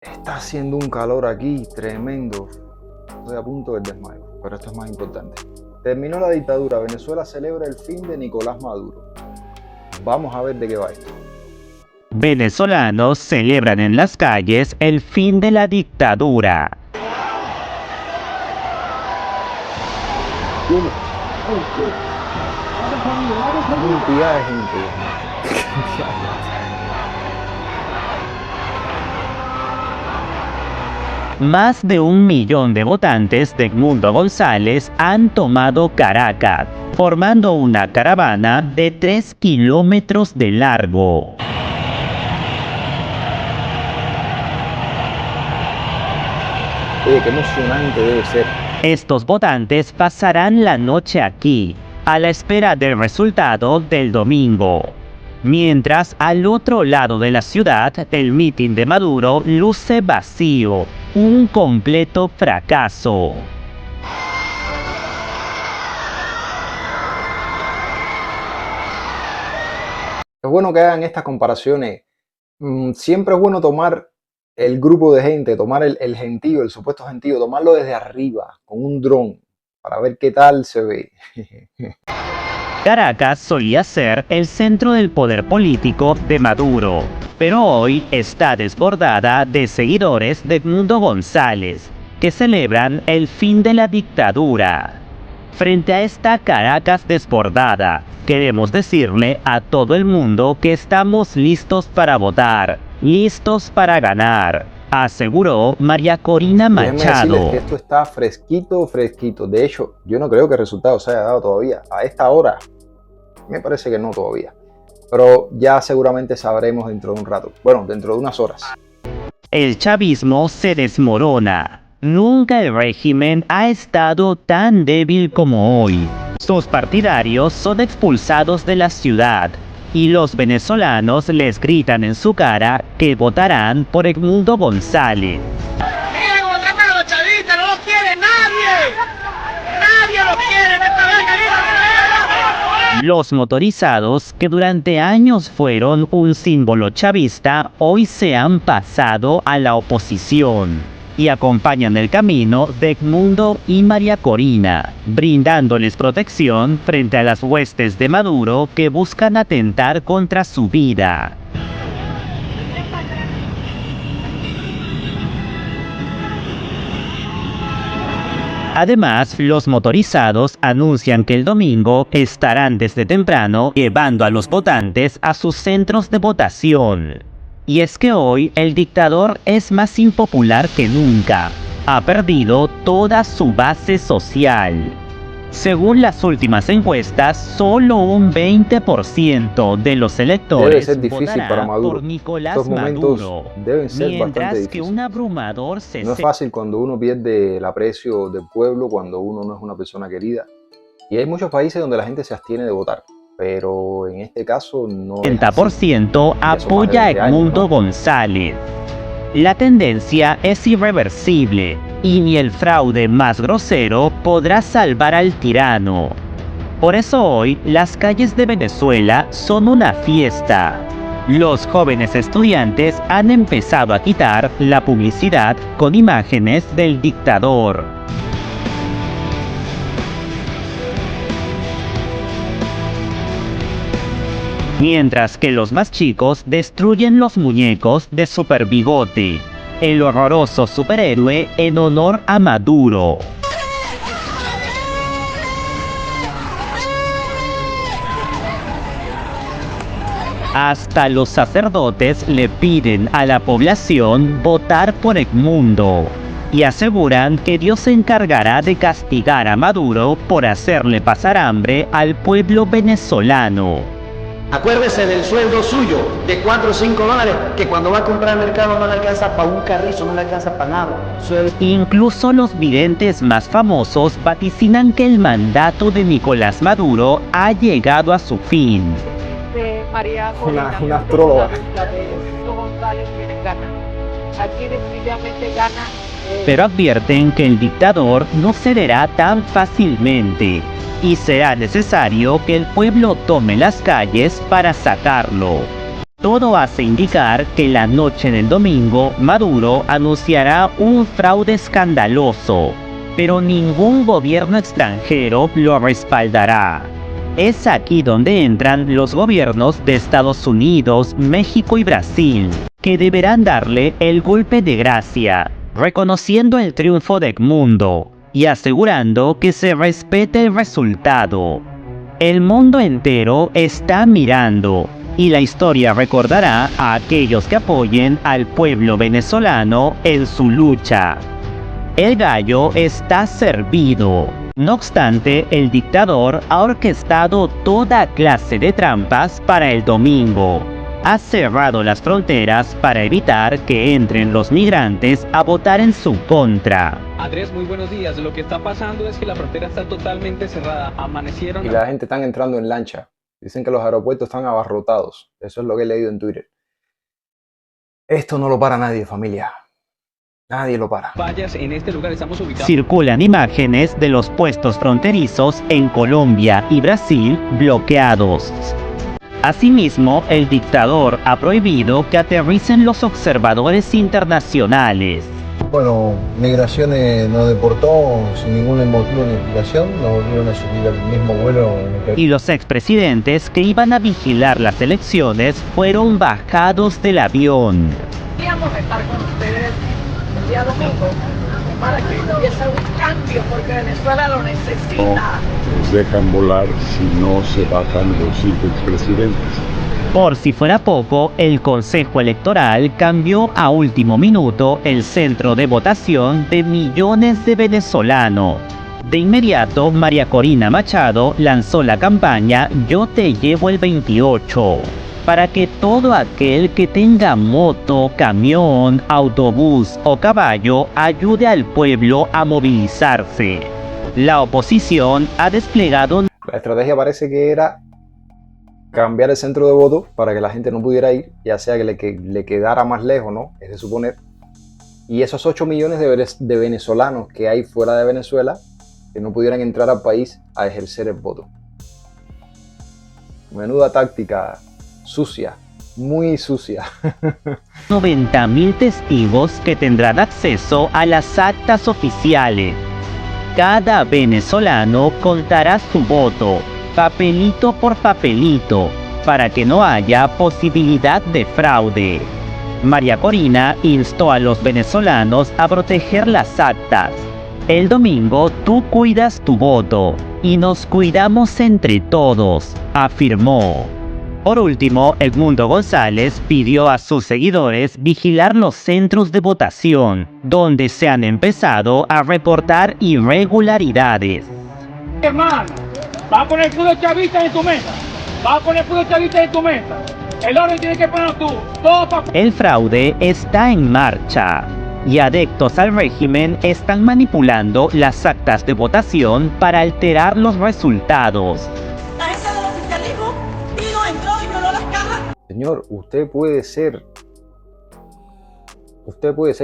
Está haciendo un calor aquí tremendo. Estoy a punto del desmayo, pero esto es más importante. Terminó la dictadura. Venezuela celebra el fin de Nicolás Maduro. Vamos a ver de qué va esto. Venezolanos celebran en las calles el fin de la dictadura. Cantidad de gente. Más de 1 millón de votantes de Edmundo González han tomado Caracas, formando una caravana de 3 kilómetros de largo. Qué emocionante debe ser. Estos votantes pasarán la noche aquí, a la espera del resultado del domingo. Mientras al otro lado de la ciudad, el mitin de Maduro luce vacío, un completo fracaso. Es bueno que hagan estas comparaciones. Siempre es bueno tomar el grupo de gente, tomar el gentío, el supuesto gentío, tomarlo desde arriba, con un dron, para ver qué tal se ve. Caracas solía ser el centro del poder político de Maduro, pero hoy está desbordada de seguidores de Edmundo González, que celebran el fin de la dictadura. Frente a esta Caracas desbordada, queremos decirle a todo el mundo que estamos listos para votar, listos para ganar, aseguró María Corina Déjenme Machado. decirles que esto está fresquito, fresquito. De hecho, yo no creo que el resultado se haya dado todavía. A esta hora, me parece que no todavía. Pero ya seguramente sabremos dentro de un rato. Bueno, dentro de unas horas. El chavismo se desmorona. Nunca el régimen ha estado tan débil como hoy. Sus partidarios son expulsados de la ciudad y los venezolanos les gritan en su cara que votarán por Edmundo González. ¡Miren cómo tratan a los chavistas! ¡No los quiere nadie! ¡Nadie los quiere en esta verga! Los motorizados, que durante años fueron un símbolo chavista, hoy se han pasado a la oposición y acompañan el camino de Edmundo y María Corina, brindándoles protección frente a las huestes de Maduro que buscan atentar contra su vida. Además, los motorizados anuncian que el domingo estarán desde temprano llevando a los votantes a sus centros de votación. Y es que hoy el dictador es más impopular que nunca. Ha perdido toda su base social. Según las últimas encuestas, solo un 20% de los electores Debe ser difícil votará para Maduro. por Nicolás Estos momentos Maduro, deben ser mientras bastante que difíciles. un abrumador No es fácil cuando uno pierde el aprecio del pueblo, cuando uno no es una persona querida. Y hay muchos países donde la gente se abstiene de votar, pero en este caso no es así. 80% apoya a de 20 años, Edmundo ¿no? González. La tendencia es irreversible y ni el fraude más grosero podrá salvar al tirano. Por eso hoy las calles de Venezuela son una fiesta. Los jóvenes estudiantes han empezado a quitar la publicidad con imágenes del dictador. Mientras que los más chicos destruyen los muñecos de Super Bigote, el horroroso superhéroe en honor a Maduro. Hasta los sacerdotes le piden a la población votar por Edmundo y aseguran que Dios se encargará de castigar a Maduro por hacerle pasar hambre al pueblo venezolano. Acuérdese del sueldo suyo de 4 o 5 dólares, que cuando va a comprar al mercado no le alcanza para un carrizo, no le alcanza para nada. Incluso los videntes más famosos vaticinan que el mandato de Nicolás Maduro ha llegado a su fin. María Una astróloga. González tiene ganas. Aquí definitivamente gana. Pero advierten que el dictador no cederá tan fácilmente y será necesario que el pueblo tome las calles para sacarlo. Todo hace indicar que la noche del domingo Maduro anunciará un fraude escandaloso, pero ningún gobierno extranjero lo respaldará. Es aquí donde entran los gobiernos de Estados Unidos, México y Brasil, que deberán darle el golpe de gracia, reconociendo el triunfo de Edmundo y asegurando que se respete el resultado. El mundo entero está mirando, y la historia recordará a aquellos que apoyen al pueblo venezolano en su lucha. El gallo está servido. No obstante, el dictador ha orquestado toda clase de trampas para el domingo. Ha cerrado las fronteras para evitar que entren los migrantes a votar en su contra. Andrés, muy buenos días. Lo que está pasando es que la frontera está totalmente cerrada. Amanecieron... Y la gente está entrando en lancha. Dicen que los aeropuertos están abarrotados. Eso es lo que he leído en Twitter. Esto no lo para nadie, familia. Nadie lo para. Vallas, en este lugar estamos ubicados. Circulan imágenes de los puestos fronterizos en Colombia y Brasil bloqueados. Asimismo, el dictador ha prohibido que aterricen los observadores internacionales. Bueno, Migraciones nos deportó sin ningún motivo ni explicación, nos volvieron a subir al mismo vuelo en el que... Y los expresidentes que iban a vigilar las elecciones fueron bajados del avión. Queríamos estar con ustedes el día domingo para que hubiese un cambio porque Venezuela lo necesita. Nos dejan volar si no se bajan los 5 expresidentes. Por si fuera poco, el Consejo Electoral cambió a último minuto el centro de votación de millones de venezolanos. De inmediato, María Corina Machado lanzó la campaña Yo te llevo el 28, para que todo aquel que tenga moto, camión, autobús o caballo ayude al pueblo a movilizarse. La oposición ha desplegado... La estrategia parece que era cambiar el centro de voto para que la gente no pudiera ir, ya sea que le quedara más lejos, ¿no? Es de suponer. Y esos 8 millones de venezolanos que hay fuera de Venezuela, que no pudieran entrar al país a ejercer el voto. Menuda táctica sucia, muy sucia. 90.000 testigos que tendrán acceso a las actas oficiales. Cada venezolano contará su voto, papelito por papelito, para que no haya posibilidad de fraude. María Corina instó a los venezolanos a proteger las actas. El domingo tú cuidas tu voto y nos cuidamos entre todos, afirmó. Por último, Edmundo González pidió a sus seguidores vigilar los centros de votación, donde se han empezado a reportar irregularidades. Hermano, va a poner puro chavista en tu mesa. Va a poner puro chavista en tu mesa. El orden tiene que poner tú. Todo para... El fraude está en marcha y adeptos al régimen están manipulando las actas de votación para alterar los resultados. La esa del oficialismo vino, entró y violó las cajas. Señor, usted puede ser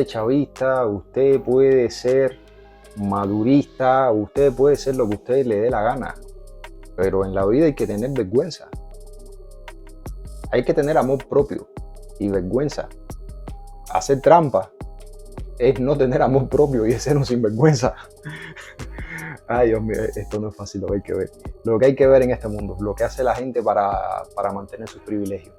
chavista, usted puede ser madurista, usted puede ser lo que usted le dé la gana, pero en la vida hay que tener vergüenza. Hay que tener amor propio y vergüenza. Hacer trampa es no tener amor propio y es ser un sinvergüenza. Ay, Dios mío, esto no es fácil lo que hay que ver. Lo que hay que ver en este mundo, lo que hace la gente para mantener sus privilegios.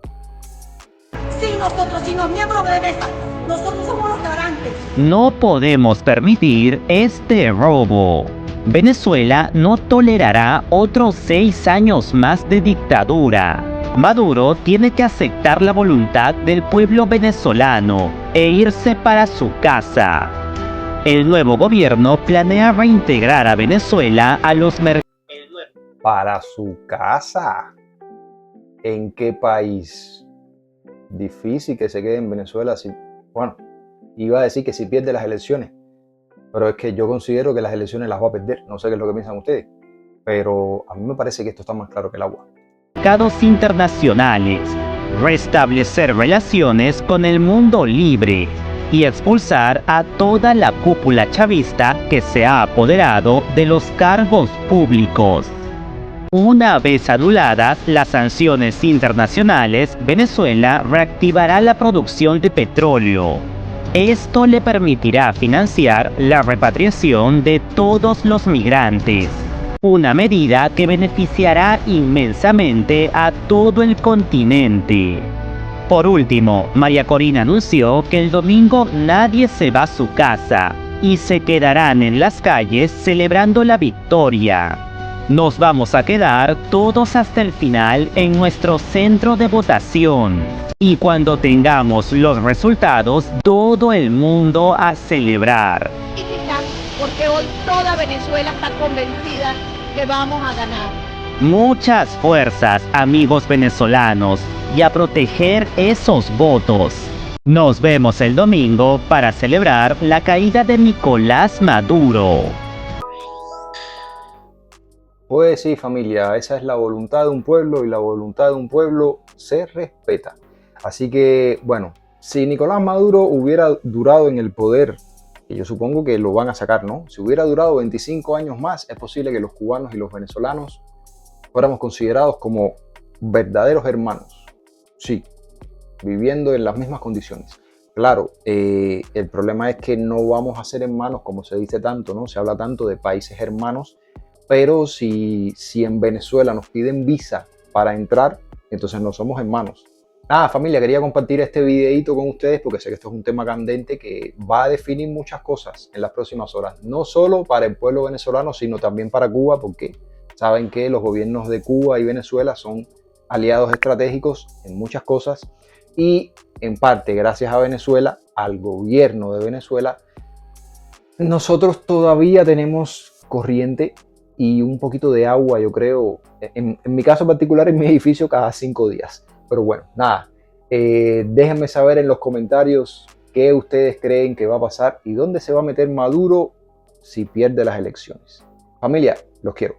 Sí, nosotros, si los miembros de mesa, nosotros somos los garantes. No podemos permitir este robo. Venezuela no tolerará otros 6 años más de dictadura. Maduro tiene que aceptar la voluntad del pueblo venezolano e irse para su casa. El nuevo gobierno planea reintegrar a Venezuela a los mercados. ¿Para su casa? ¿En qué país? Difícil que se quede en Venezuela si... Bueno, iba a decir que si pierde las elecciones, pero es que yo considero que las elecciones las va a perder. No sé qué es lo que piensan ustedes, pero a mí me parece que esto está más claro que el agua. Mercados internacionales, restablecer relaciones con el mundo libre y expulsar a toda la cúpula chavista que se ha apoderado de los cargos públicos. Una vez anuladas las sanciones internacionales, Venezuela reactivará la producción de petróleo. Esto le permitirá financiar la repatriación de todos los migrantes, una medida que beneficiará inmensamente a todo el continente. Por último, María Corina anunció que el domingo nadie se va a su casa y se quedarán en las calles celebrando la victoria. Nos vamos a quedar todos hasta el final en nuestro centro de votación. Y cuando tengamos los resultados, todo el mundo a celebrar. Porque hoy toda Venezuela está convencida que vamos a ganar. Muchas fuerzas, amigos venezolanos, y a proteger esos votos. Nos vemos el domingo para celebrar la caída de Nicolás Maduro. Pues sí, familia, esa es la voluntad de un pueblo y la voluntad de un pueblo se respeta. Así que, bueno, si Nicolás Maduro hubiera durado en el poder, que yo supongo que lo van a sacar, ¿no? Si hubiera durado 25 años más, es posible que los cubanos y los venezolanos fuéramos considerados como verdaderos hermanos. Sí, viviendo en las mismas condiciones. Claro, el problema es que no vamos a ser hermanos, como se dice tanto, ¿no? Se habla tanto de países hermanos, pero si en Venezuela nos piden visa para entrar, entonces no somos hermanos. Nada, familia, quería compartir este videito con ustedes porque sé que esto es un tema candente que va a definir muchas cosas en las próximas horas. No solo para el pueblo venezolano, sino también para Cuba, porque saben que los gobiernos de Cuba y Venezuela son aliados estratégicos en muchas cosas. Y en parte, gracias a Venezuela, al gobierno de Venezuela, nosotros todavía tenemos corriente y un poquito de agua, yo creo, en mi caso particular, en mi edificio, cada 5 días. Pero bueno, nada, déjenme saber en los comentarios qué ustedes creen que va a pasar y dónde se va a meter Maduro si pierde las elecciones. Familia, los quiero.